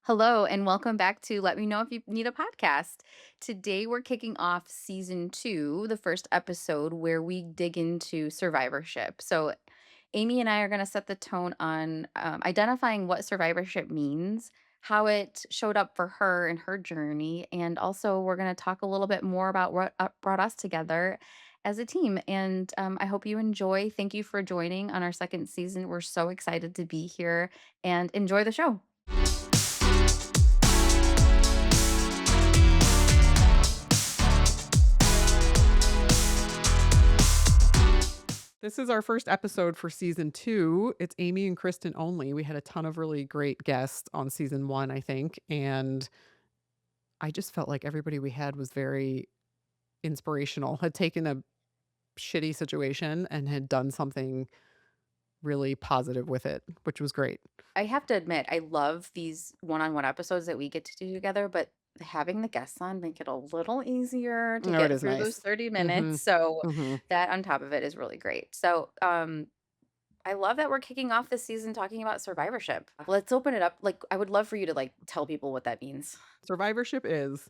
Hello, and welcome back to Let Me Know If You Need a Podcast. Today, we're kicking off season two, the first episode where we dig into survivorship. So, Amy and I are going to set the tone on identifying what survivorship means, how it showed up for her in her journey, and also we're going to talk a little bit more about what brought us together as a team. And I hope you enjoy. Thank you for joining on our second season. We're so excited to be here and enjoy the show. This is our first episode for season two. It's Amy and Kristen only. We had a ton of really great guests on season one, I think. And I just felt like everybody we had was very inspirational, had taken a shitty situation and had done something really positive with it, which was great. I have to admit, I love these one-on-one episodes that we get to do together, but having the guests on make it a little easier to Oh, it get is through those nice. 30 Mm-hmm. minutes. So Mm-hmm. that on top of it is really great. So I love that we're kicking off this season talking about survivorship. Let's open it up. Like I would love for you to tell people what that means. Survivorship is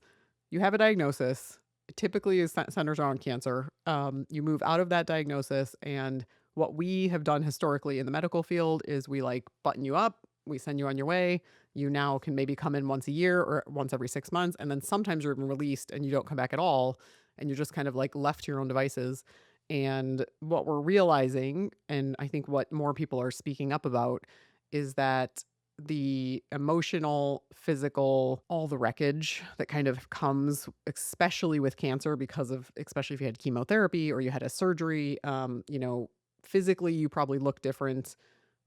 you have a diagnosis. It typically is centers around cancer. You move out of that diagnosis, and what we have done historically in the medical field is we like button you up, we send you on your way. You now can maybe come in once a year or once every 6 months, and then sometimes you're even released and you don't come back at all, and you're just kind of like left to your own devices. And what we're realizing, and I think what more people are speaking up about, is that the emotional, physical, all the wreckage that kind of comes, especially with cancer, because of, especially if you had chemotherapy or you had a surgery, physically, you probably look different.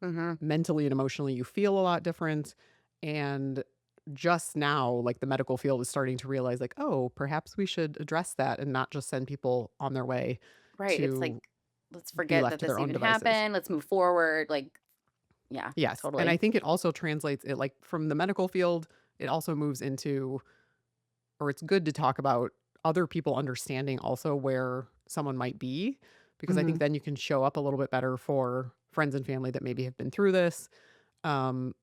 Hmm. Mentally and emotionally, you feel a lot different. And just now, like the medical field is starting to realize, like, oh, perhaps we should address that and not just send people on their way Right. It's like, to let's be forget left that to this their own even devices. happened. Let's move forward. Yeah, Yes, and I totally. think it also translates it like from the medical field, it also moves into or it's good to talk about other people understanding also where someone might be because I think Hmm. then you can show up a little bit better for friends and family that maybe have been through this. Um,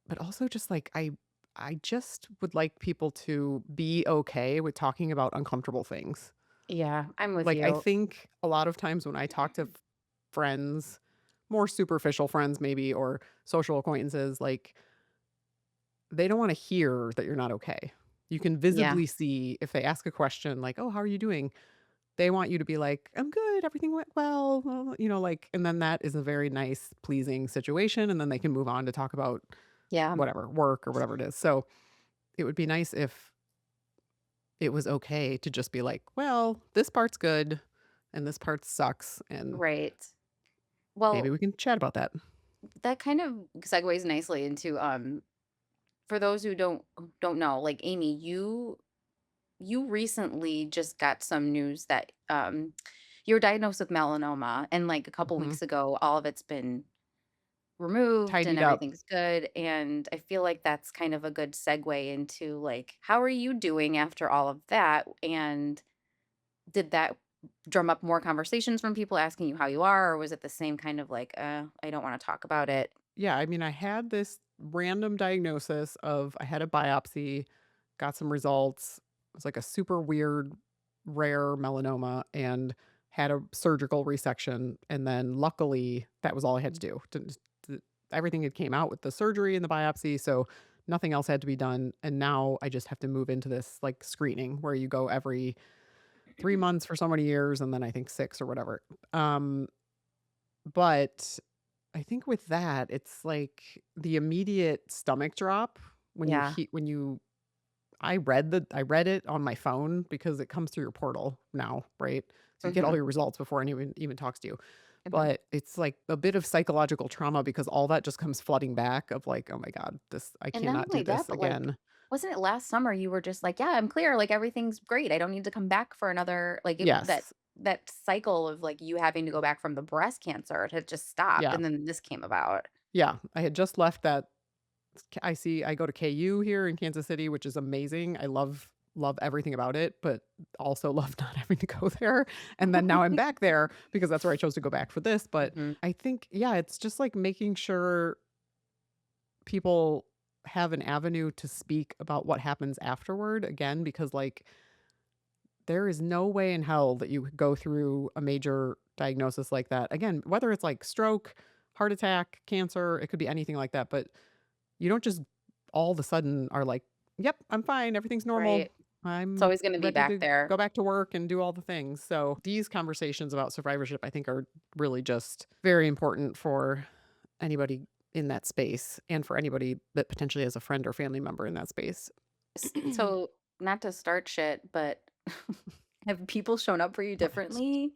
but also just like I just would like people to be okay with talking about uncomfortable things. Yeah, I'm with Like I you. think a lot of times when I talk to friends, more superficial friends maybe or social acquaintances, like they don't wanna hear that you're not okay. You can Yeah. visibly see if they ask a question like, "Oh, how are you doing?" They want you to be like, "I'm good, everything went well," like and then that is a very nice, pleasing situation, and then they can move on to talk about Yeah. whatever, work or whatever it is. So, it would be nice if it was okay to just be like, "Well, this part's good, and this part sucks, and Right. maybe Well, we can chat about that." that kind of segues nicely into for those who don't know, like Amy, you recently just got some news that you were diagnosed with melanoma, and like a couple Mhm. weeks ago all of it's been removed and Tidied up. everything's good, and I feel like that's kind of a good segue into like how are you doing after all of that, and did that drum up more conversations from people asking you how you are, or was it the same kind of like I don't want to talk about it? Yeah, I mean, I had this random diagnosis of I had a biopsy, got some results. It was like a super weird, rare melanoma and had a surgical resection. And then luckily, that was all I had to do. Everything had came out with the surgery and the biopsy. So nothing else had to be done. And now I just have to move into this like screening where you go every 3 months for so many years and then I think six or whatever. Um, but I think with that, it's like the immediate stomach drop Yeah. when you I read it on my phone because it comes through your portal now, right? So you get all Hmm. your results before anyone even talks to you. Hmm. But it's like a bit of psychological trauma because all that just comes flooding back of like, oh my God, this I And not cannot do only that, this but like, again. wasn't it last summer you were just like, yeah, I'm clear, like everything's great, I don't need to come back for another, Yes. that cycle of like you having to go back from the breast cancer, it had just stopped, Yeah. and then this came about. Yeah. I had just left that I go to KU here in Kansas City, which is amazing. I love everything about it, but also love not having to go there. And then now I'm back there because that's where I chose to go back for this. But Hmm. I think, yeah, it's just like making sure people. have an avenue to speak about what happens afterward again because like there is no way in hell that you could go through a major diagnosis like that. Again, whether it's like stroke, heart attack, cancer, it could be anything like that, but you don't just all of a sudden are like, "Yep, I'm fine, everything's normal. Right. It's I'm always gonna be ready back to there. go back to work and do all the things." So, these conversations about survivorship I think are really just very important for anybody in that space and for anybody that potentially has a friend or family member in that space. So, not to start shit, but have people shown up for you What? differently?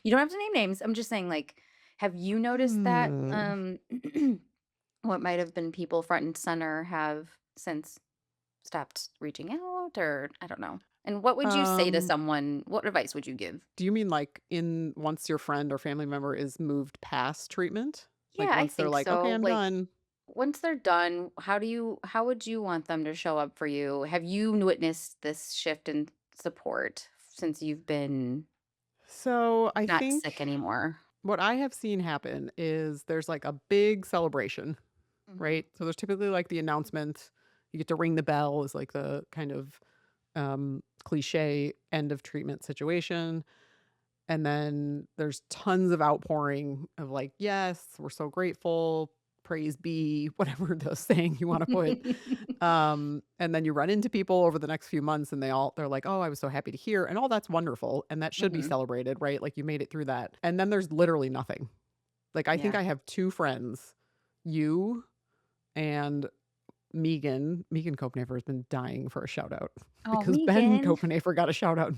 You don't have to name names. I'm just saying, like, have you noticed that, Hmm. what might have been people front and center have since stopped reaching out, or I don't know. And what would you say to Um, someone? What advice would you give? do you mean like in once your friend or family member is moved past treatment? Like Yeah, I once they're think like, "Okay, so. I'm Like, done." once they're done, how would you want them to show up for you? Have you witnessed this shift in support since you've been So, I not sick think anymore? what I have seen happen is there's like a big celebration, Mhm. right? So there's typically like the announcement, you get to ring the bell is like the kind of cliche end of treatment situation. And then there's tons of outpouring of like, yes, we're so grateful, praise be, whatever the saying you want to put. And then you run into people over the next few months and they're like, "Oh, I was so happy to hear." And all that's wonderful and that should be Mhm. celebrated, right? Like you made it through that. And then there's literally nothing. Like I think Yeah. I have two friends, you and Megan Copenafer has been dying for a shout out Oh, because Ben Megan. Copenafer got a shout out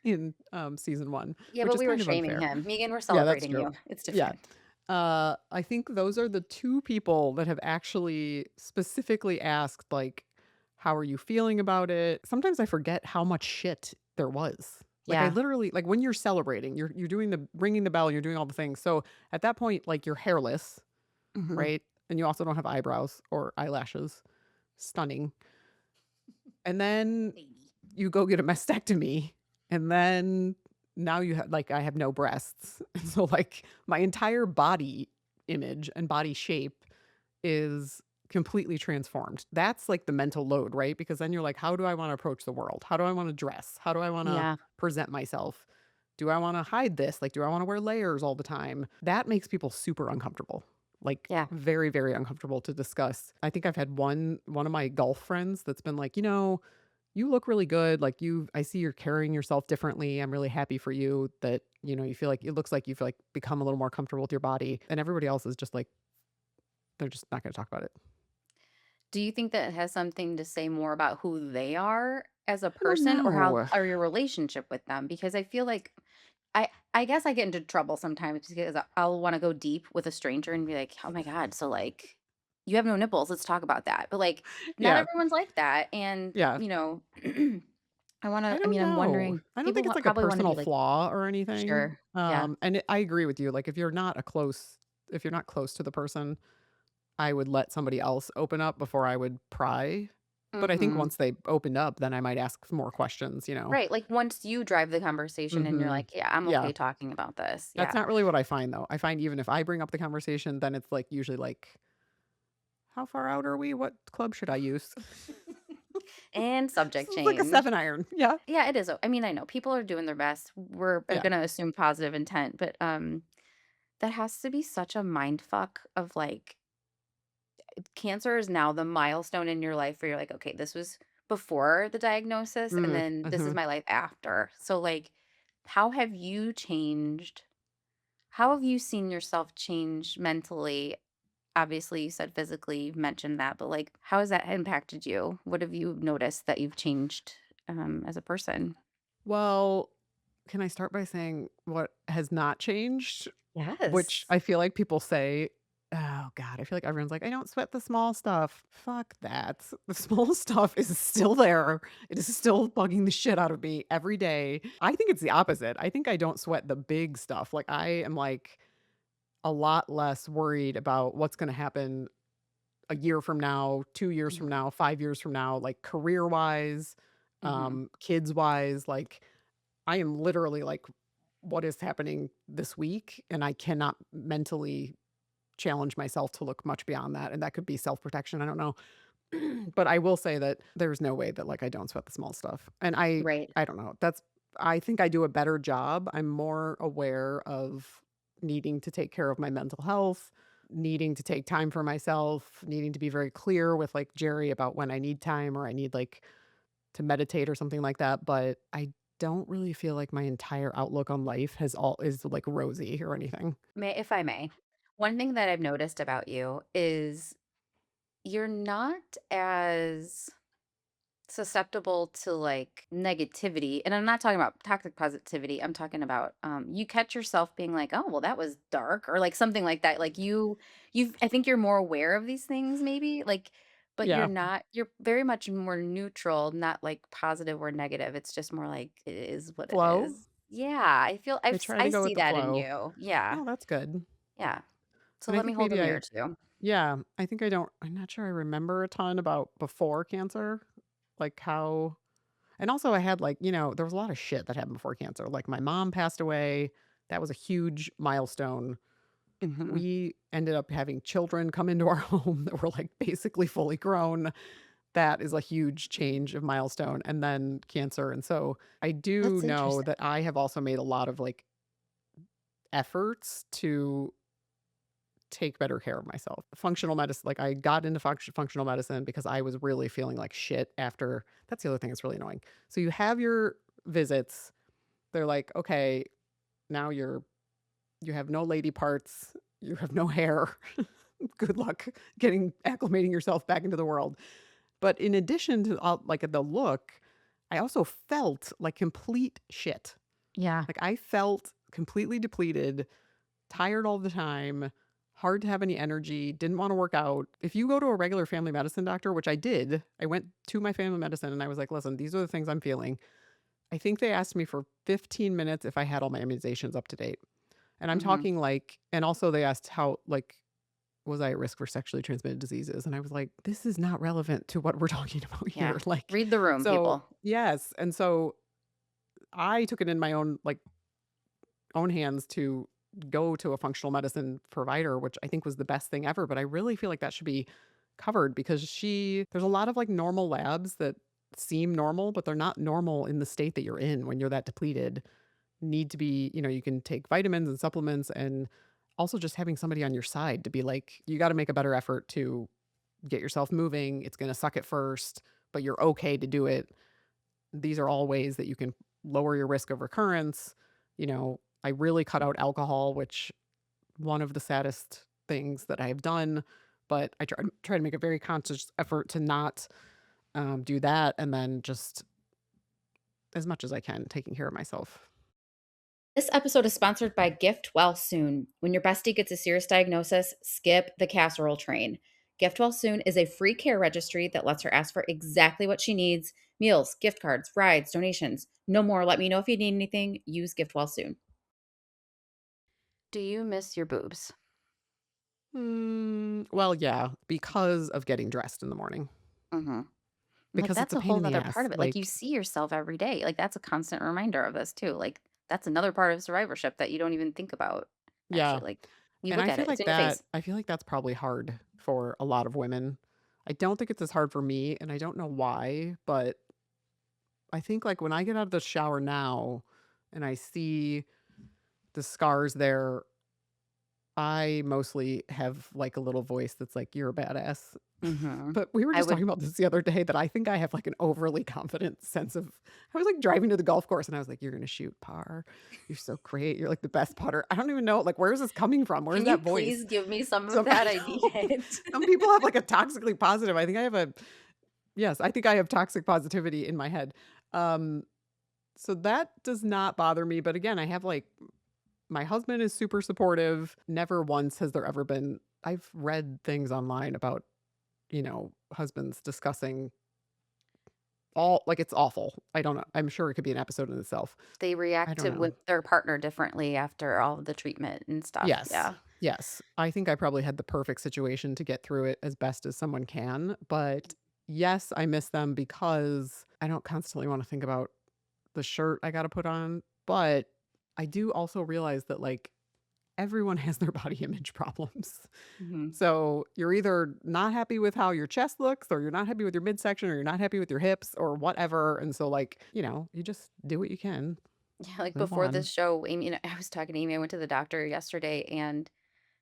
in season 1, Yeah, which but is we were kind of shaming unfair. him. Megan, we're Yeah, that's celebrating true. you. It's Yeah. different. I think those are the 2 people that have actually specifically asked, like, "How are you feeling about it?" Sometimes I forget how much shit there was. Like, I Yeah. literally like, when you're celebrating, you're doing the ringing the bell, and you're doing all the things. So, at that point, like, you're hairless, Mhm. right? And you also don't have eyebrows or eyelashes. Stunning. And then Lady. you go get a mastectomy, and then now you have like, I have no breasts. And so, like, my entire body image and body shape is completely transformed. That's, like, the mental load, right? Because then you're like, "How do I wanna approach the world? How do I wanna dress? How do I wanna Yeah. present myself? Do I wanna hide this? Like, do I wanna wear layers all the time?" That makes people super uncomfortable, like, Yeah. very, very uncomfortable to discuss. I think I've had one of my golf friends that's been like, you look really good. Like I see you're carrying yourself differently. I'm really happy for you that, you feel like it looks like you've like become a little more comfortable with your body. And everybody else is just like, they're just not going to talk about it. Do you think that it has something to say more about who they are as a I don't person, or how know. or your relationship with them? Because I feel like I guess I get into trouble sometimes because I'll wanna go deep with a stranger and be like, "Oh my god, so, like, you have no nipples, let's talk about that." But, like, not Yeah. everyone's like that, and, Yeah. I I don't mean, I'm know. wondering, I don't people think it's like a probably wanna personal be like, flaw or anything. "Sure." Yeah. I agree with you. Like if you're not close to the person, I would let somebody else open up before I would pry. But I think Mhm. once they opened up, then I might ask more questions. Right, like, once you drive the conversation and you're Mhm. like, "Yeah, I'm Yeah. okay talking about this." That's Yeah. not really what I find, though. I find even if I bring up the conversation, then it's, like, usually, like, "How far out are we? What club should I use?" And subject So it's like a change. 7 iron. Yeah. Yeah, it is. I mean, I know people are doing their best. We're Yeah. gonna assume positive intent, but that has to be such a mind fuck of like cancer is now the milestone in your life where you're like, okay, this was before the diagnosis, and Mm, then this is mhm. my life after. So like, how have you changed? How have you seen yourself change mentally? Obviously, you said physically, you've mentioned that, but like, how has that impacted you? What have you noticed that you've changed as a person? Well, can I start by saying what has not changed? Which Yes. I feel like people say, oh god, I feel like everyone's like, "I don't sweat the small stuff." Fuck that. The small stuff is still there. It is still bugging the shit out of me every day. I think it's the opposite. I think I don't sweat the big stuff. Like, I am, like, a lot less worried about what's gonna happen a year from now, 2 years from Mhm. now, 5 years from now, like, career-wise, Mhm. kids-wise, like, I am literally like, "What is happening this week?" And I cannot mentally challenge myself to look much beyond that, and that could be self-protection, I don't know. But I will say that there's no way that, like, I don't sweat the small stuff, and Right. I don't know, I think I do a better job, I'm more aware of needing to take care of my mental health, needing to take time for myself, needing to be very clear with, like, Jerry about when I need time or I need, like, to meditate or something like that, but I don't really feel like my entire outlook on life has all is, like, rosy or anything. If I may, one thing that I've noticed about you is you're not as susceptible to like negativity, and I'm not talking about toxic positivity. I'm talking about you catch yourself being like, oh well, that was dark, or like something like that. Like I think you're more aware of these things maybe, like, but Yeah. you're very much more neutral, not like positive or negative. It's just more like it is what it Flow? is. Yeah, I try I to go with see the that in flow. you. Yeah. Oh, that's good. Yeah. So And I let me think hold a maybe mirror too. yeah, I think I'm not sure I remember a ton about before cancer, like how and also I had like, there was a lot of shit that happened before cancer. Like my mom passed away. That was a huge milestone. Mhm. We ended up having children come into our home that were like basically fully grown. That is a huge change of milestone and then cancer. And so I do That's know interesting. that I have also made a lot of like efforts to take better care of myself. Functional medicine, like I got into functional medicine because I was really feeling like shit after. That's the other thing that's really annoying. So you have your visits. They're like, okay, now you have no lady parts. You have no hair. Good luck getting acclimating yourself back into the world. But in addition to all, like the look, I also felt like complete shit. Yeah. Like I felt completely depleted, tired all the time, hard to have any energy, didn't wanna work out. If you go to a regular family medicine doctor, which I did, I went to my family medicine and I was like, "Listen, these are the things I'm feeling." I think they asked me for 15 minutes if I had all my immunizations up to date. And I'm Mhm. talking like and also they asked how like, was I at risk for sexually transmitted diseases? And I was like, "This is not relevant to what we're talking about Yeah. here." Like, Read the room, so people. yes, and so I took it in my own, like, own hands to go to a functional medicine provider, which I think was the best thing ever, but I really feel like that should be covered because there's a lot of like normal labs that seem normal, but they're not normal in the state that you're in when you're that depleted. Need to be, you can take vitamins and supplements and also just having somebody on your side to be like, you got to make a better effort to get yourself moving. It's going to suck at first, but you're okay to do it. These are all ways that you can lower your risk of recurrence. I really cut out alcohol, which one of the saddest things that I have done, but I try to make a very conscious effort to not do that, and then just as much as I can taking care of myself. This episode is sponsored by GiftWellSoon. When your bestie gets a serious diagnosis, skip the casserole train. GiftWellSoon is a free care registry that lets her ask for exactly what she needs: meals, gift cards, rides, donations. No more. Let me know if you need anything. Use GiftWellSoon. Do you miss your boobs? Well, yeah, because of getting dressed in the morning, Mhm. Like, because it's that's a a pain whole in the other part ass. of it. Like, you Like, see yourself every day. Like, that's a constant reminder of this too. Like, that's another part of survivorship that you don't even think about, actually. yeah, Like, you and look at it, it's in your face. I feel like that's probably hard for a lot of women. I don't think it's as hard for me, and I don't know why, but I think, like, when I get out of the shower now and I see the scars there, I mostly have, like, a little voice that's like, "You're a badass." Mhm. But we were I just talking would about this the other day that I think I have, like, an overly confident sense of I was, like, driving to the golf course, and I was like, "You're gonna shoot par. You're so great. You're, like, the best putter." I don't even know, like, where is this coming from? Where's Can you that voice? please give me some of Some that? I I need know. it. Some people have, like, a toxically positive. I think I have a yes, I think I have toxic positivity in my head. Um, so that does not bother me, but again, I have, like my husband is super supportive. Never once has there ever been I've read things online about, husbands discussing all like, it's awful. I don't know. I'm sure it could be an episode in itself. They I react don't to know. with their partner differently after all of the treatment and stuff, Yes. yeah. Yes. I think I probably had the perfect situation to get through it as best as someone can, but yes, I miss them because I don't constantly wanna think about the shirt I gotta put on, but I do also realize that, like, everyone has their body image problems. Mhm. So you're either not happy with how your chest looks, or you're not happy with your midsection, or you're not happy with your hips, or whatever. And so, like, you just do what you can, Yeah, like, move before on. this show, Amy and I was talking to Amy, I went to the doctor yesterday, and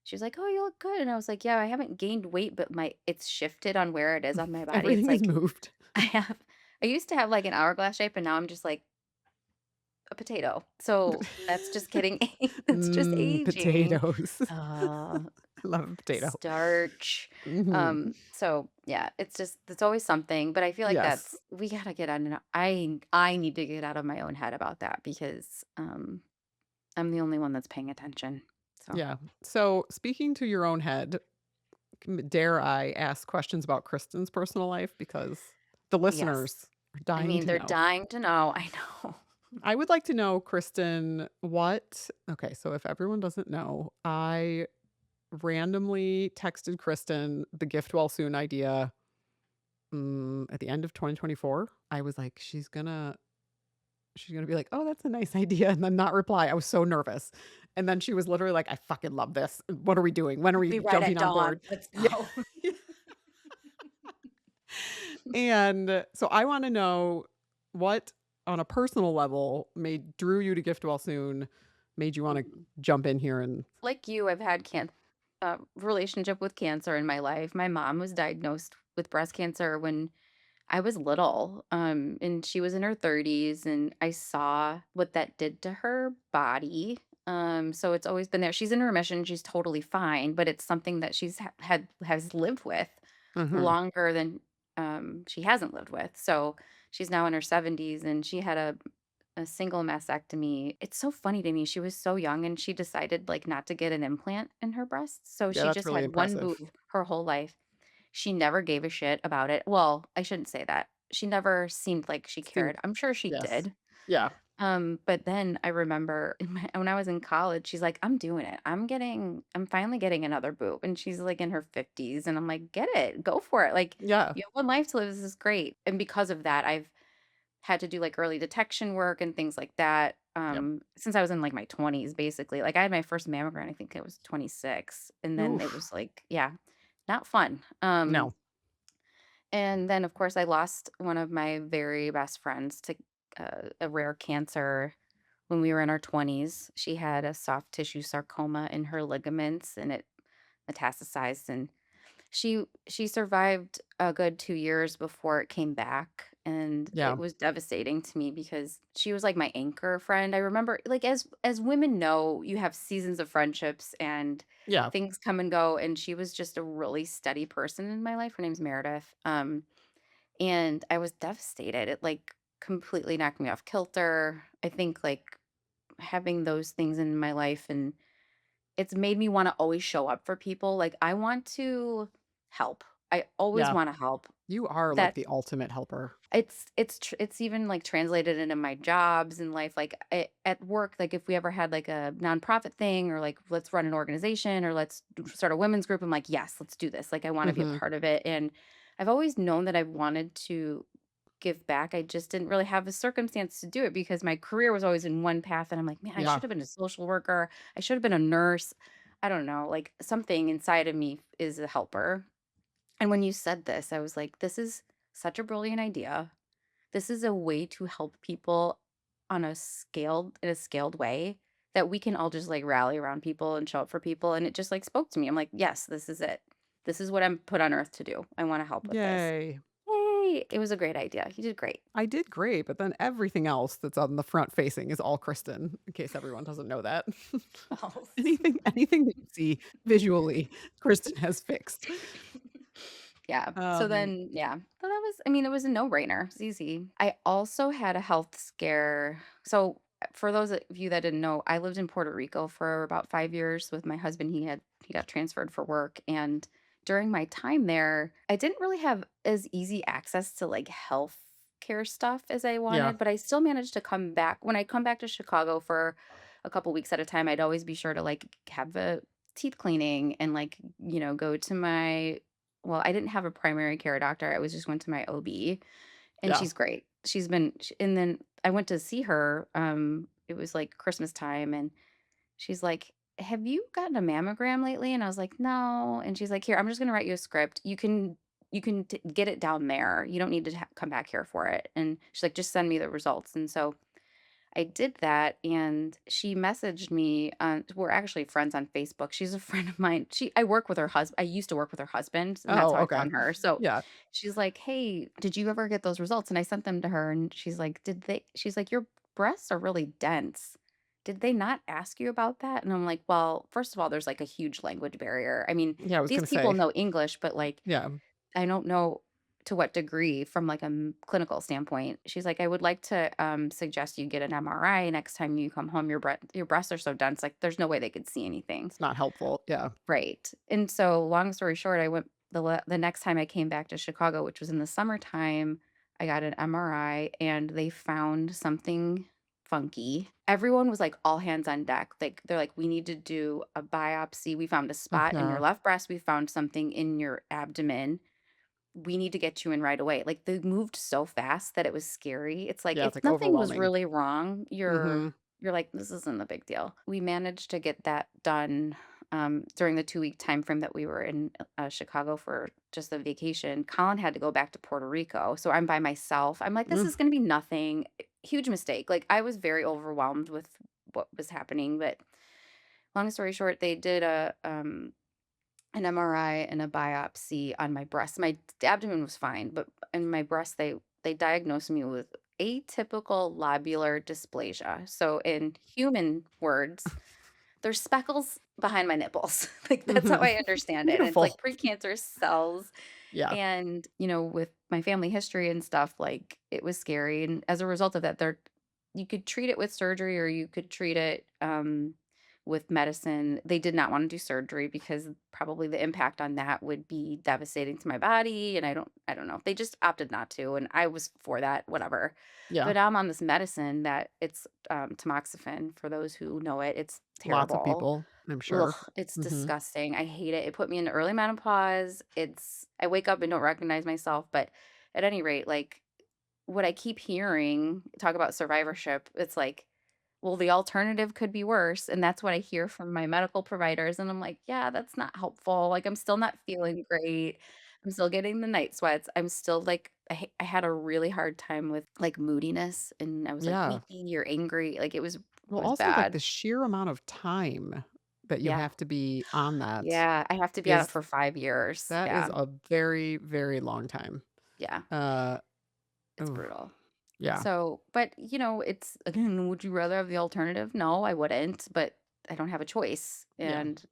she was like, "Oh, you look good," and I was like, "Yeah, I haven't gained weight, but my it's shifted on where it is on my body." It's Everything is like moved. I have I used to have, like, an hourglass shape, and now I'm just like a potato. So, that's just getting that's just aging. Potatoes. Uh, I love a potato. starch. Mhm. So, yeah, it's always something, but I feel like Yes. that's we gotta get on I need to get out of my own head about that because, I'm the only one that's paying attention. So, Yeah. So, speaking to your own head, dare I ask questions about Kristen's personal life? Because the yes. listeners are I dying mean, to they're know. dying to know. I know. I would like to know, Kristen, what okay, so if everyone doesn't know, I randomly texted Kristen the GiftWellSoon idea, at the end of 2024. I was like, she's gonna be like, "Oh, that's a nice idea," and then not reply. I was so nervous. And then she was literally like, "I fucking love this. What are we doing? When are we Be right jumping at on dawn. board?" Let's Yeah. go. And so I wanna know what, on a personal level, drew you to GiftWellSoon, made you wanna Mhm. jump in here and Like you, I've had relationship with cancer in my life. My mom was diagnosed with breast cancer when I was little, and she was in her 30s, and I saw what that did to her body. So it's always been there. She's in remission. She's totally fine, but it's something that has lived with Mhm. longer than she hasn't lived with. So she's now in her 70s, and she had a single mastectomy. It's so funny to me. She was so young, and she decided like not to get an implant in her breast. So Yeah, she that's just really had one impressive. boob her whole life. She never gave a shit about it. Well, I shouldn't say that. She never seemed like she Seemed cared. I'm sure she yes. did. Yeah. But then I remember when I was in college, she's like, "I'm doing it. I'm finally getting another boob." And she's like in her 50s. And I'm like, get it, go for it. Like, Yeah. you have one life to live. This is great. And because of that, I've had to do like early detection work and things like that. Yep. Since I was in like my 20s, basically. Like I had my first mammogram, I think I was 26. And then it Oof. was like, yeah, not fun. No. And then, of course, I lost one of my very best friends to a rare cancer when we were in our 20s. She had a soft tissue sarcoma in her ligaments and it metastasized, and she survived a good 2 years before it came back, and it Yeah. was devastating to me because she was like my anchor friend. I remember, like, as women know, you have seasons of friendships and Yeah. things come and go, and she was just a really steady person in my life. Her name's Meredith, and I was devastated. It, like, completely knocked me off kilter. I think, like, having those things in my life, and it's made me wanna always show up for people. Like, I want to help. I always Yeah. wanna help. You are like That the ultimate helper. it's even, like, translated into my jobs in life, like, at work, like, if we ever had, like, a nonprofit thing or, like, let's run an organization or let's start a women's group, I'm like, "Yes, let's do this." Like, I wanna be a Mhm. part of it, and I've always known that I wanted to give back. I just didn't really have the circumstance to do it because my career was always in one path, and I'm like, "Man, I Yeah. should have been a social worker. I should have been a nurse." I don't know, like, something inside of me is a helper. And when you said this, I was like, "This is such a brilliant idea. This is a way to help people on a scaled way that we can all just, like, rally around people and show up for people," and it just, like, spoke to me. I'm like, "Yes, this is it. This is what I'm put on earth to do. I wanna help with this." Yay. Yay! It was a great idea. You did great. I did great, but then everything else that's on the front facing is all Kristen, in case everyone doesn't know that. Oh. Anything that you see visually, Kristen has fixed. Yeah. So Um, then, yeah. So that was, I mean, it was a no-brainer. It's easy. I also had a health scare. So for those of you that didn't know, I lived in Puerto Rico for about 5 years with my husband. He got transferred for work, and during my time there, I didn't really have as easy access to like health care stuff as I yeah. wanted, but I still managed to come back. When I come back to Chicago for a couple weeks at a time, I'd always be sure to like have a teeth cleaning and like, go to my well, I didn't have a primary care doctor, I was just went to my OB, and Yeah. she's great. And then I went to see her, it was, like, Christmas time, and she's like, "Have you gotten a mammogram lately?" And I was like, "No." And she's like, "Here, I'm just gonna write you a script. You can get it down there. You don't need to come back here for it." And she's like, "Just send me the results." And so I did that, and she messaged me on we're actually friends on Facebook. She's a friend of mine. I work with her husband. I used to work with her husband, and that's Oh, how I okay. found her. So Yeah. she's like, "Hey, did you ever get those results?" And I sent them to her, and she's like, she's like, "Your breasts are really dense. Did they not ask you about that?" And I'm like, "Well, first of all, there's like a huge language barrier. I mean, Yeah, I was these gonna people say. know English, but like Yeah. I don't know to what degree from, like, a clinical standpoint. She's like, "I would like to, suggest you get an MRI next time you come home. Your breasts are so dense, like, there's no way they could see anything." It's not helpful. Yeah. Right. And so, long story short, I went the next time I came back to Chicago, which was in the summertime, I got an MRI, and they found something funky. Everyone was, like, all hands on deck. Like, they're like, "We need to do a biopsy. We found a spot in your Yeah. left breast. We found something in your abdomen. We need to get you in right away." Like, they moved so fast that it was scary. It's like, Yeah, if it's, like, nothing was overwhelming. really wrong, Mhm. you're like, "This isn't a big deal." We managed to get that done, during the two-week time frame that we were in, Chicago for just a vacation. Colin had to go back to Puerto Rico, so I'm by myself. I'm like, "This Mm. is gonna be nothing." Huge mistake. Like, I was very overwhelmed with what was happening, but long story short, they did an MRI and a biopsy on my breast. My abdomen was fine, but in my breast, they diagnosed me with atypical lobular dysplasia. So in human words, there's speckles behind my nipples. Like that's how Mhm. I understand it. And it's like Beautiful. precancerous cells. Yeah. And, with my family history and stuff, like it was scary. And as a result of that, you could treat it with surgery or you could treat it with medicine. They did not want to do surgery because probably the impact on that would be devastating to my body. And I don't know. They just opted not to. And I was for that, whatever. Yeah. But now I'm on this medicine that it's tamoxifen for those who know it. It's Lots of terrible. people, I'm sure. Ugh, it's Mhm. disgusting. I hate it. It put me into early menopause. I wake up and don't recognize myself, but at any rate, like what I keep hearing talk about survivorship, it's like, well, the alternative could be worse. And that's what I hear from my medical providers. And I'm like, yeah, that's not helpful. Like, I'm still not feeling great. I'm still getting the night sweats. I'm still like, I had a really hard time with like moodiness and I was like Yeah. weepy or angry. Like, Well, it was also, like, bad. the sheer amount of time that you Yeah. have to be on that Yeah. I have to be on it is for 5 years. that is Yeah. a very, very long time. Yeah. Uh, It's oof, brutal. yeah, So, but, it's again, would you rather have the alternative? No, I wouldn't, but I don't have a choice. yeah. And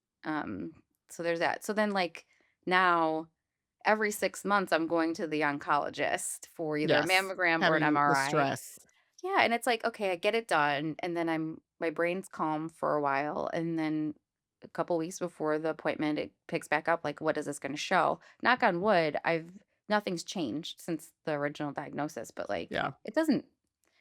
so there's that. So then like now every 6 months I'm going to the oncologist for either a Yes, mammogram or an having the MRI. stress. Yeah, and it's like, okay, I get it done and then my brain's calm for a while and then a couple weeks before the appointment it picks back up like what is this going to show? Knock on wood, I've nothing's changed since the original diagnosis, but like Yeah, it doesn't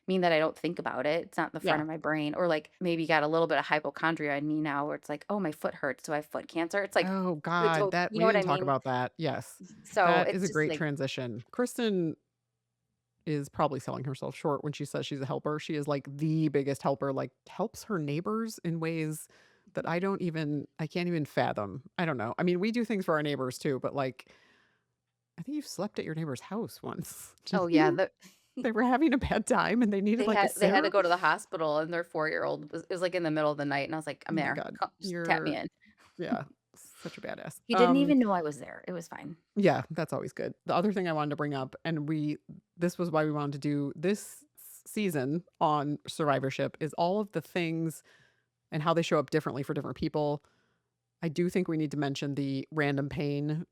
mean that I don't think about it. It's not in the front yeah. of my brain or like maybe got a little bit of hypochondria in me now where it's like, "Oh, my foot hurts. Do I have foot cancer?" It's like Oh it's god, that you we know what I didn't talk mean? about that. Yes. So That is it's a just great like, transition. Kristen is probably selling herself short when she says she's a helper. She is, like, the biggest helper, like, helps her neighbors in ways that I can't even fathom. I don't know. I mean, we do things for our neighbors too, but, like, I think you slept at your neighbor's house once. oh Didn't yeah, you? They were having a bad time and they needed, like, a they had to sitter? go to the hospital and their 4-year-old was like in the middle of the night and I was like, "I'm Oh my there. god. Just tap me You're in." yeah, such a badass. He didn't even know I was there. It was fine. Yeah, that's always good. The other thing I wanted to bring up, and this was why we wanted to do this season on survivorship, is all of the things and how they show up differently for different people. I do think we need to mention the random pain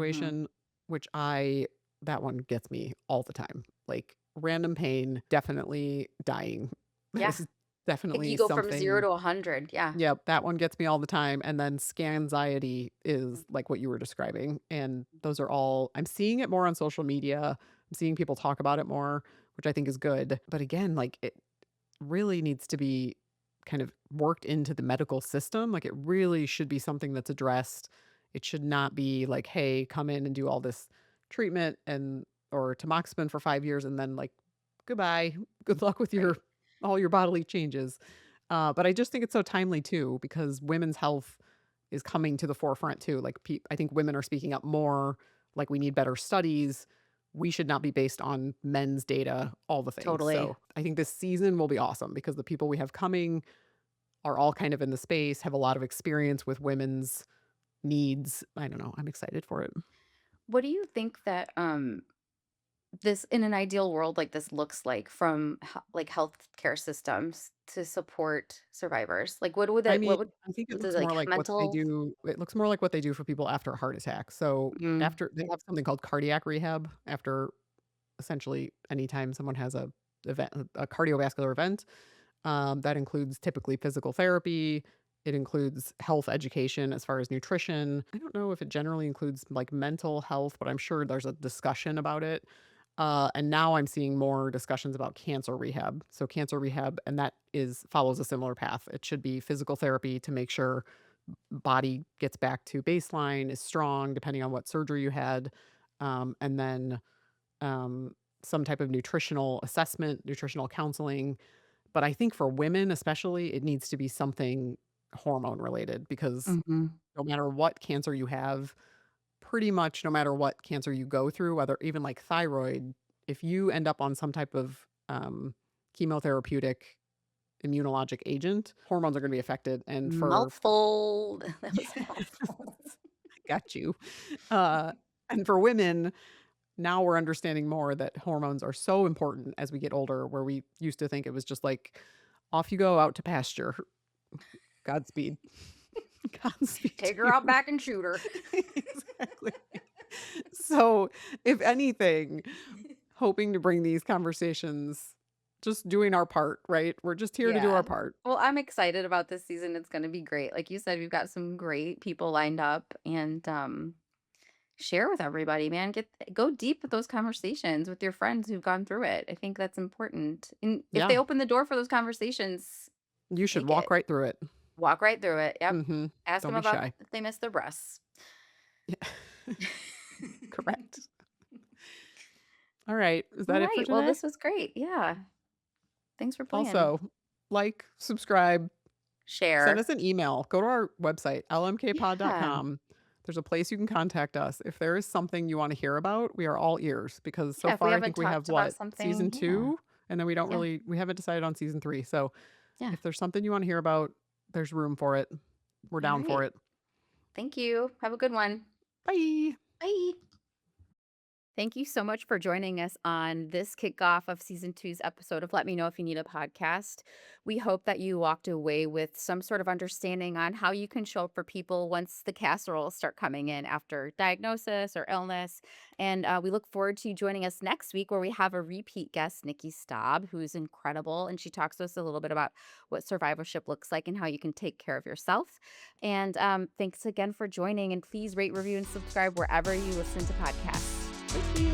Mhm. situation, which that one gets me all the time. Like random pain, definitely dying. That Yeah. is Like definitely you go from 0 something. to 100. Yeah. Yep, that one gets me all the time, and then scanxiety Mm. is like what you were describing, and those are all I'm seeing it more on social media. I'm seeing people talk about it more, which I think is good, but again, like, it really needs to be kind of worked into the medical system, like, it really should be something that's addressed. It should not be like, "Hey, come in and do all this treatment and or tamoxifen for 5 years and then, like, goodbye. Good luck with Right. your all your bodily changes." But I just think it's so timely too because women's health is coming to the forefront too. Like I think women are speaking up more. Like we need better studies. We should not be based on men's data, all the things. Totally. So I think this season will be awesome because the people we have coming are all kind of in the space, have a lot of experience with women's needs. I don't know. I'm excited for it. What do you think that this in an ideal world like this looks like from like healthcare systems to support survivors? Like I mean, what would I think it the looks more like like what they mental do it looks more like what they do for people after a heart attack. So, mm, after they have something called cardiac rehab after essentially anytime someone has a cardiovascular event, that includes typically physical therapy, it includes health education as far as nutrition. I don't know if it generally includes, like, mental health, but I'm sure there's a discussion about it. And now I'm seeing more discussions about cancer rehab. So cancer rehab, and that is follows a similar path. It should be physical therapy to make sure body gets back to baseline, is strong, depending on what surgery you had, and then um, some type of nutritional assessment, nutritional counseling. But I think for women, especially, it needs to be something hormone related because mhm. no matter what cancer you have, pretty much no matter what cancer you go through, whether even like thyroid, if you end up on some type of chemotherapeutic immunologic agent, hormones are going to be affected. And for Mouthful. That was a mouthful. got you. Uh, and for women, now we're understanding more that hormones are so important as we get older, where we used to think it was just like, off you go out to pasture. Godspeed. Godspeed to Take her you. out back and shoot her. Exactly. So, if anything, hoping to bring these conversations, just doing our part, right? We're just here to do our Yeah. part. Well, I'm excited about this season. It's gonna be great. Like you said, we've got some great people lined up and share with everybody, man. Go deep with those conversations with your friends who've gone through it. I think that's important. And if Yeah, they open the door for those conversations, you should take walk it. right through it. Walk right through it. Yep. Mhm. Ask Don't them be about shy. if they miss their breasts. Yeah. Correct. All right. Is All that it for right. Well, today? this was great. Yeah. Thanks for playing. Also, like, subscribe, send Share. us an email, go to our website, Yeah. lmkpod.com. There's a place you can contact us. If there is something you wanna hear about, we are all ears because so Yeah. If we far I think haven't we have talked about what? Season something, yeah. 2? And then Yeah. we haven't decided on season 3. So, Yeah. if there's something you wanna hear about, there's room for it. We're All down for right. it. Thank you. Have a good one. Bye. Bye. Thank you so much for joining us on this kickoff of season two's episode of Let Me Know If You Need a Podcast. We hope that you walked away with some sort of understanding on how you can show up for people once the casseroles start coming in after diagnosis or illness. And we look forward to you joining us next week where we have a repeat guest, Nikki Staub, who's incredible. And she talks to us a little bit about what survivorship looks like and how you can take care of yourself. And thanks again for joining. And please rate, review, and subscribe wherever you listen to podcasts. Thank you.